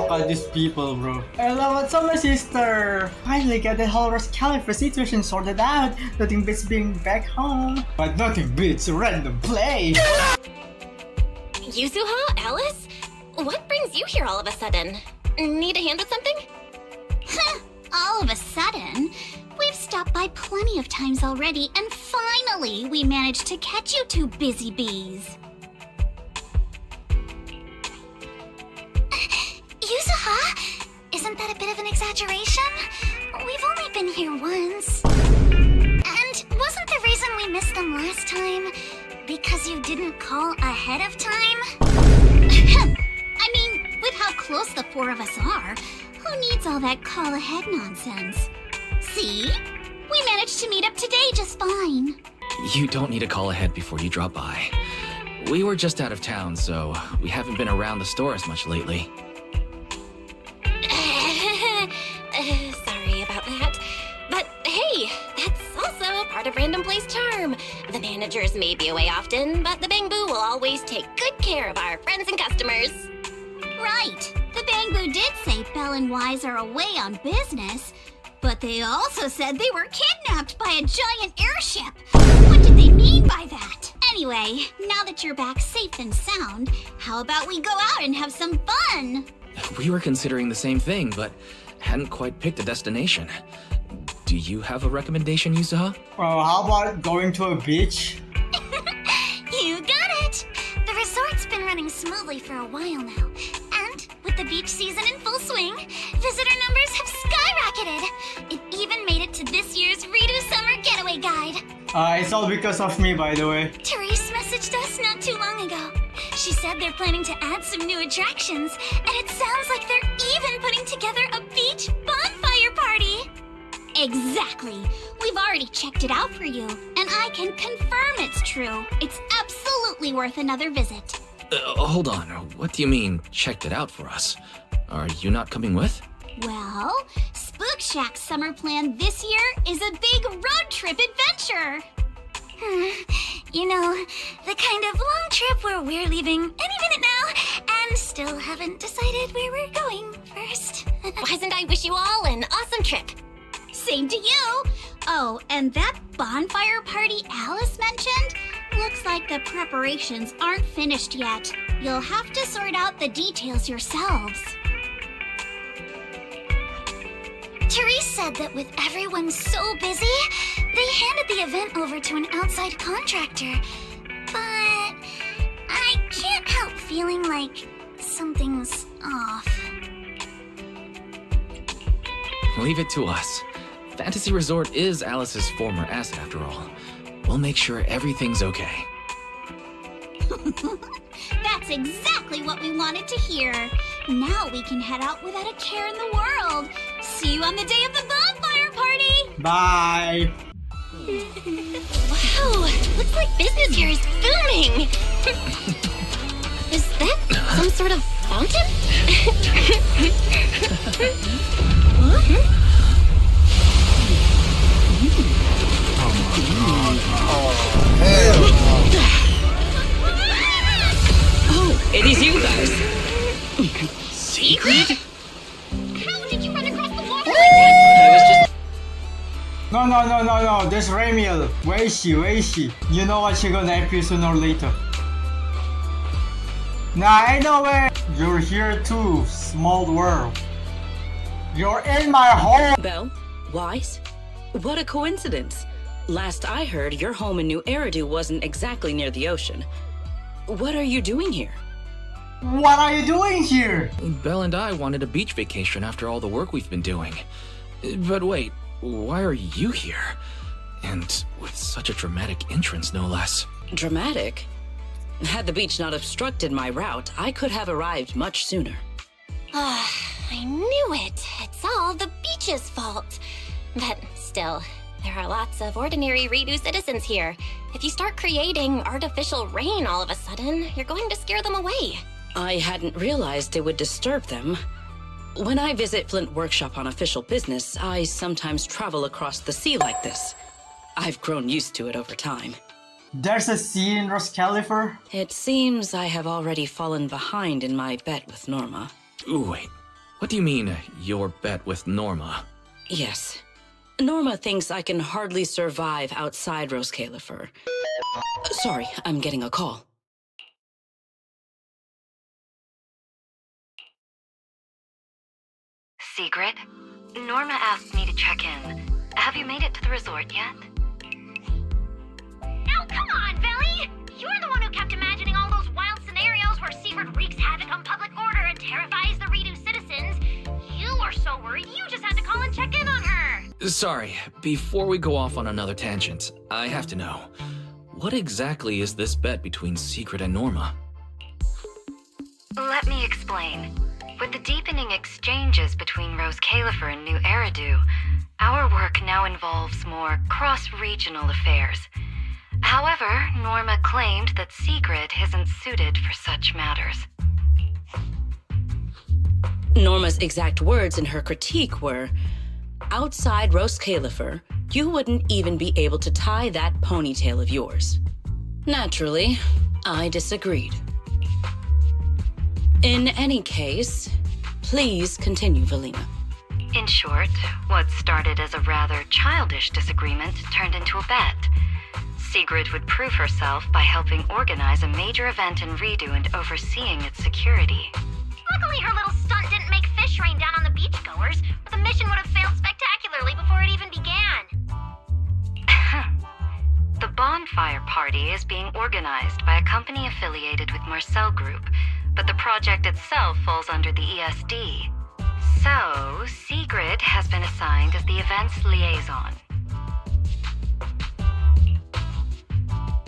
look at these people, bro. Hello, what's up, my sister? Finally got the whole Califer situation sorted out. Nothing beats being back home. But nothing beats random play. Yuzuha? Alice? What brings you here all of a sudden? Need a hand with something? All of a sudden? We've stopped by plenty of times already, and finally we managed to catch you two busy bees. Yuzuha? Isn't that a bit of an exaggeration? We've only been here once. And wasn't the reason we missed them last time because you didn't call ahead of time? I mean, with how close the four of us are, who needs all that call ahead nonsense? See? We managed to meet up today just fine. You don't need to call ahead before you drop by. We were just out of town, so we haven't been around the store as much lately. Sorry about that. But hey, that's also part of Random Play's charm. The managers may be away often, but the Bangbu will always take good care of our friends and customers. Right. The Bangbu did say Belle and Wise are away on business, but they also said they were kidnapped by a giant airship. What did they mean by that? Anyway, now that you're back safe and sound, how about we go out and have some fun? We were considering the same thing, but hadn't quite picked a destination. Do you have a recommendation, Yuzuha? How about going to a beach? You got it! The resort's been running smoothly for a while now, and with the beach season in full swing, visitor numbers have skyrocketed. It even made it to this year's Redo Summer Getaway Guide. It's all because of me, by the way. Therese messaged us not too long ago. She said they're planning to add some new attractions, and it sounds like they're even putting together a beach bonfire party. Exactly. We've already checked it out for you, and I can confirm it's true. It's absolutely worth another visit. Hold on. What do you mean, checked it out for us? Are you not coming with? Well, Spook Shack's summer plan this year is a big road trip adventure. You know, the kind of long trip where we're leaving any minute now and still haven't decided where we're going first. Why I wish you all an awesome trip. Same to you. Oh, and that bonfire party Alice mentioned? Looks like the preparations aren't finished yet. You'll have to sort out the details yourselves. Therese said that with everyone so busy, they handed the event over to an outside contractor. But I can't help feeling like something's off. Leave it to us. Fantasy Resort is Alice's former asset after all. We'll make sure everything's okay. That's exactly what we wanted to hear. Now we can head out without a care in the world. See you on the day of the bonfire party! Bye! Wow, looks like business here is booming. Is that some sort of fountain? Oh, it is you guys. Sigrid? How did you run across the water like I was just... No. There's Ramiel. Where is she? You know what, she gonna appear sooner or later. Nah, I know where. You're here too, small world. You're in my home. Belle? Wise? What a coincidence. Last I heard, your home in New Eridu wasn't exactly near the ocean. What are you doing here? What are you doing here? Belle and I wanted a beach vacation after all the work we've been doing. But wait, why are you here? And with such a dramatic entrance, no less. Dramatic? Had the beach not obstructed my route, I could have arrived much sooner. I knew it. It's all the beach's fault. But still, there are lots of ordinary Redo citizens here. If you start creating artificial rain all of a sudden, you're going to scare them away. I hadn't realized it would disturb them. When I visit Flint Workshop on official business, I sometimes travel across the sea like this. I've grown used to it over time. There's a sea in Califer? It seems I have already fallen behind in my bet with Norma. Ooh, wait, What do you mean, your bet with Norma? Yes. Norma thinks I can hardly survive outside Rose Califer. Sorry, I'm getting a call. Sigrid, Norma asked me to check in. Have you made it to the resort yet? Oh, come on, Belly! You're the one who kept imagining all those wild scenarios where Sigrid wreaks havoc on public order and terrifies the Redo citizens. You were so worried you just had to call and check in on her. Sorry, before we go off on another tangent, I have to know. What exactly is this bet between Sigrid and Norma? Let me explain. With the deepening exchanges between Rose Califer and New Eridu, our work now involves more cross-regional affairs. However, Norma claimed that Sigrid isn't suited for such matters. Norma's exact words in her critique were, outside Rose Califer, you wouldn't even be able to tie that ponytail of yours. Naturally, I disagreed. In any case, please continue, Velina. In short, what started as a rather childish disagreement turned into a bet. Sigrid would prove herself by helping organize a major event in Redo and overseeing its security. Luckily, her little stunt didn't make fish rain down on the beachgoers, or the mission would have failed spectacularly before it even began. The bonfire party is being organized by a company affiliated with Marcel Group, but the project itself falls under the ESD. So, Sigrid has been assigned as the event's liaison.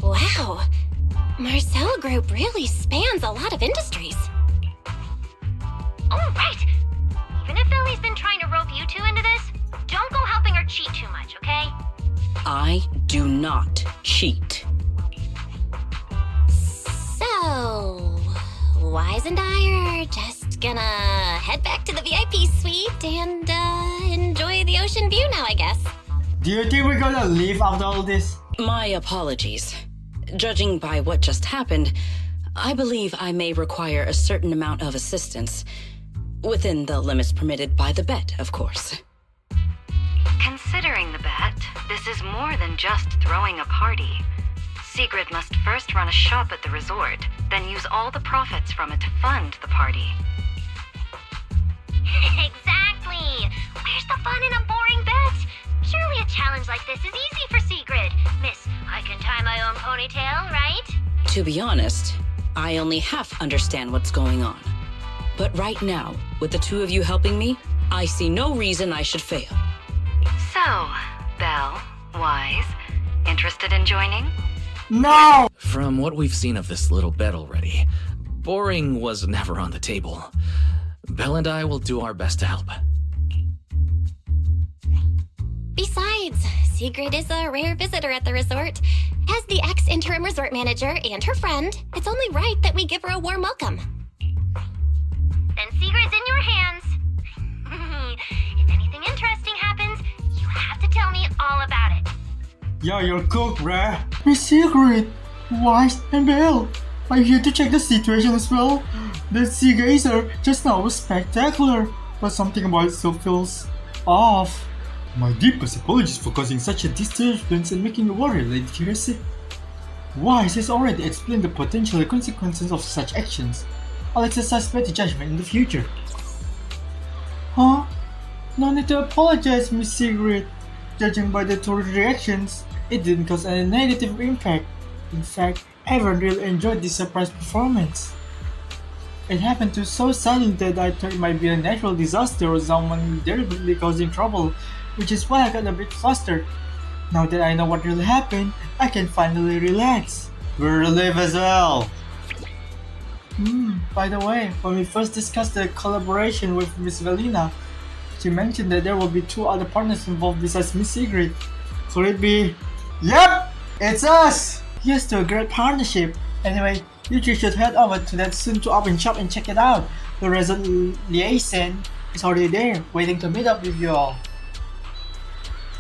Wow. Marcel Group really spans a lot of industries. Oh, right! Even if Ellie's been trying to rope you two into this, don't go helping her cheat too much, okay? I do not cheat. So, Wise and I are just gonna head back to the VIP suite and enjoy the ocean view now, I guess. Do you think we're gonna leave after all this? My apologies. Judging by what just happened, I believe I may require a certain amount of assistance. Within the limits permitted by the bet, of course. Considering the bet, this is more than just throwing a party. Sigrid must first run a shop at the resort, then use all the profits from it to fund the party. Exactly! Where's the fun in a boring bet? Surely a challenge like this is easy for Sigrid. Miss, I can tie my own ponytail, right? To be honest, I only half understand what's going on. But right now, with the two of you helping me, I see no reason I should fail. So, Belle, Wise, interested in joining? No! From what we've seen of this little bet already, boring was never on the table. Belle and I will do our best to help. Besides, Sigrid is a rare visitor at the resort. As the ex-interim resort manager and her friend, it's only right that we give her a warm welcome. Then Sigrid's in your hands. If anything interesting happens, you have to tell me all about it. Yo, you're cooked, bruh. Miss Sigrid, Wise, and Belle. Are you here to check the situation as well? The sea geyser just now was spectacular, but something about it still feels off. My deepest apologies for causing such a disturbance and making you worry, Lady Kirasi. Wise has already explained the potential consequences of such actions. I'll exercise better judgment in the future. Huh? No need to apologize, Miss Sigrid. Judging by the tourist reactions, it didn't cause any negative impact. In fact, everyone really enjoyed this surprise performance. It happened to so suddenly that I thought it might be a natural disaster or someone deliberately causing trouble, which is why I got a bit flustered. Now that I know what really happened, I can finally relax. We're relieved as well. By the way, when we first discussed the collaboration with Miss Velina, she mentioned that there will be 2 other partners involved besides Miss Sigrid. Could it be? Yep! It's us! Here's to a great partnership. Anyway, you 3 should head over to that soon to open shop and check it out. The resort liaison is already there, waiting to meet up with you all.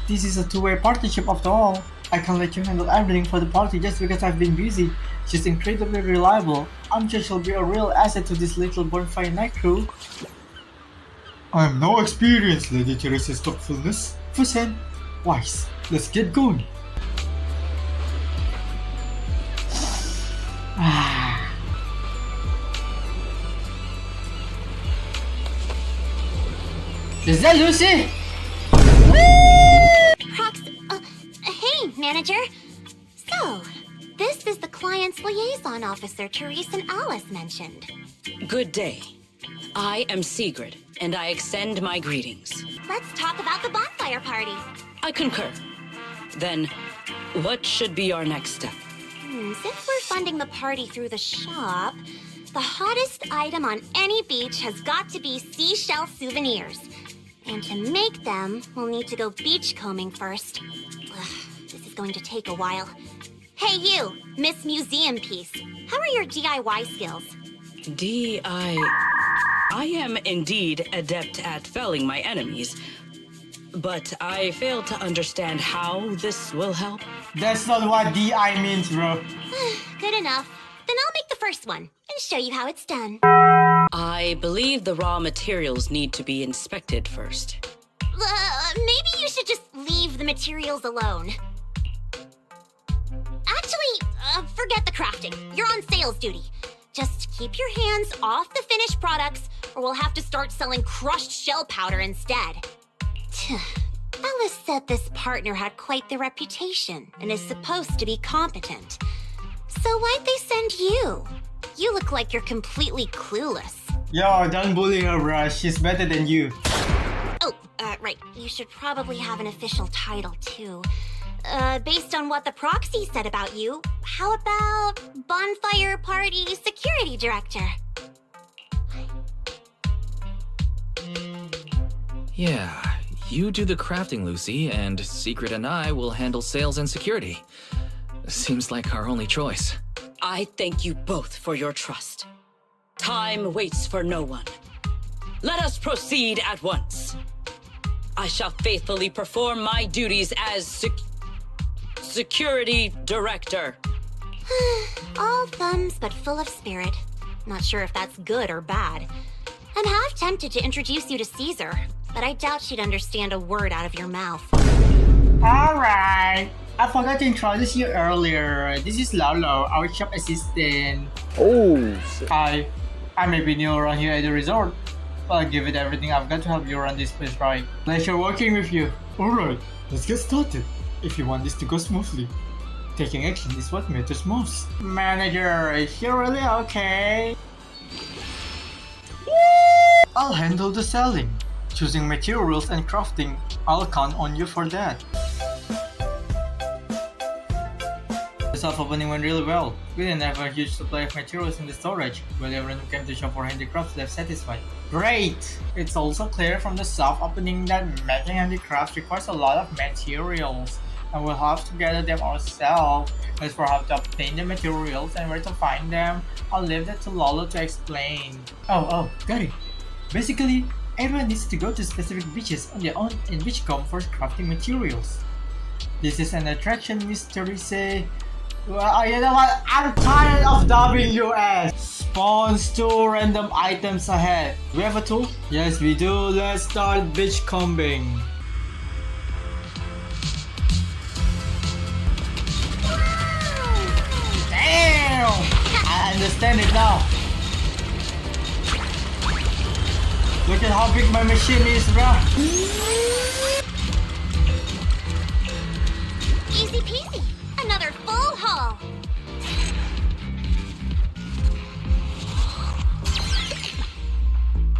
This is a 2-way partnership after all. I can't let you handle everything for the party just because I've been busy. She's incredibly reliable. I'm sure she'll be a real asset to this little bonfire night crew. I am no experienced, Lady Teresa's thoughtfulness. Fusen, wise. Let's get going. Is that Lucy? Prox, hey, manager. So, this is the client's liaison officer Therese and Alice mentioned. Good day. I am Sigrid, and I extend my greetings. Let's talk about the bonfire party. I concur. Then, what should be our next step? Since we're funding the party through the shop, the hottest item on any beach has got to be seashell souvenirs. And to make them, we'll need to go beachcombing first. Ugh, this is going to take a while. Hey you, Miss Museum Piece. How are your DIY skills? I am indeed adept at felling my enemies, but I fail to understand how this will help. That's not what DI means, bro. Good enough. Then I'll make the first one and show you how it's done. I believe the raw materials need to be inspected first. Maybe you should just leave the materials alone. Actually, forget the crafting. You're on sales duty. Just keep your hands off the finished products, or we'll have to start selling crushed shell powder instead. Alice said this partner had quite the reputation and is supposed to be competent. So why'd they send you? You look like you're completely clueless. Yo, don't bully her, bro. She's better than you. Oh, right. You should probably have an official title, too. Based on what the proxy said about you, how about Bonfire Party Security Director? Yeah, you do the crafting, Lucy, and Sigrid and I will handle sales and security. Seems like our only choice. I thank you both for your trust. Time waits for no one. Let us proceed at once. I shall faithfully perform my duties as Security Director. All thumbs but full of spirit. Not sure if that's good or bad. I'm half tempted to introduce you to Caesar, but I doubt she'd understand a word out of your mouth. Alright. I forgot to introduce you earlier. This is Lolo, our shop assistant. Oh, Hi. I may be new around here at the resort, but I'll give it everything I've got to help you run this place right. Pleasure working with you. Alright, let's get started. If you want this to go smoothly, taking action is what matters most. Manager, is you really okay? I'll handle the selling. Choosing materials and crafting, I'll count on you for that. The self-opening went really well. We didn't have a huge supply of materials in the storage, but everyone who came to shop for handicrafts left satisfied. Great! It's also clear from the self-opening that making handicrafts requires a lot of materials, and we'll have to gather them ourselves. As for how to obtain the materials and where to find them, I'll leave that to Lolo to explain. Oh, got it. Basically, everyone needs to go to specific beaches on their own in Beachcomb for crafting materials. This is an attraction, Miss Teresa. Well, you know what? I'm tired of dubbing you as. Spawns 2 random items ahead. We have a tool? Yes, we do. Let's start beachcombing. Damn! I understand it now. Look at how big my machine is, bruh. Easy peasy. Another full haul.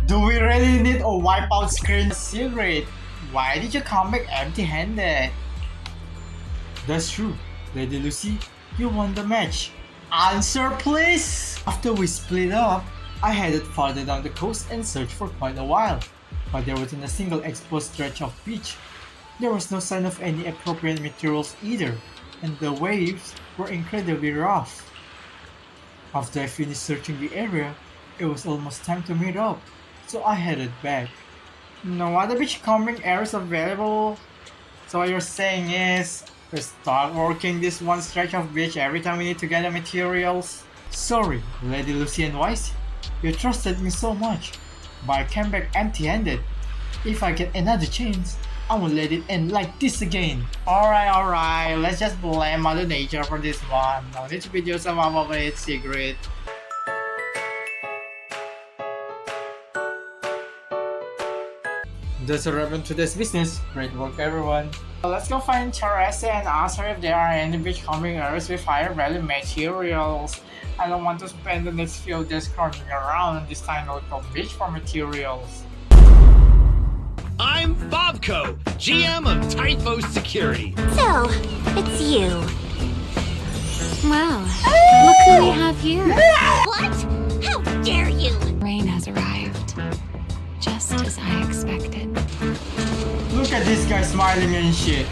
Do we really need a wipeout screen? Sigrid, why did you come back empty-handed? That's true, Lady Lucy. You won the match. Answer, please! After we split up, I headed farther down the coast and searched for quite a while, but there wasn't a single exposed stretch of beach. There was no sign of any appropriate materials either, and the waves were incredibly rough. After I finished searching the area, it was almost time to meet up, so I headed back. No other beachcombing areas available? So what you're saying is, we start working this one stretch of beach every time we need to gather materials? Sorry, Lady Lucy and Wise. You trusted me so much, but I came back empty-handed. If I get another chance, I won't let it end like this again. Alright, let's just blame Mother Nature for this one. No need to be just about it, Sigrid. That's a wrap on today's business. Great work, everyone. Let's go find Teresa and ask her if there are any beachcombing areas with higher value materials. I don't want to spend the next few days crawling around in this tiny little beach for materials. I'm Bobco, GM of Typho Security. So, it's you. Wow, look who we have here. What? How dare you? Rain has arrived, just as I expected. Look at this guy smiling and shit.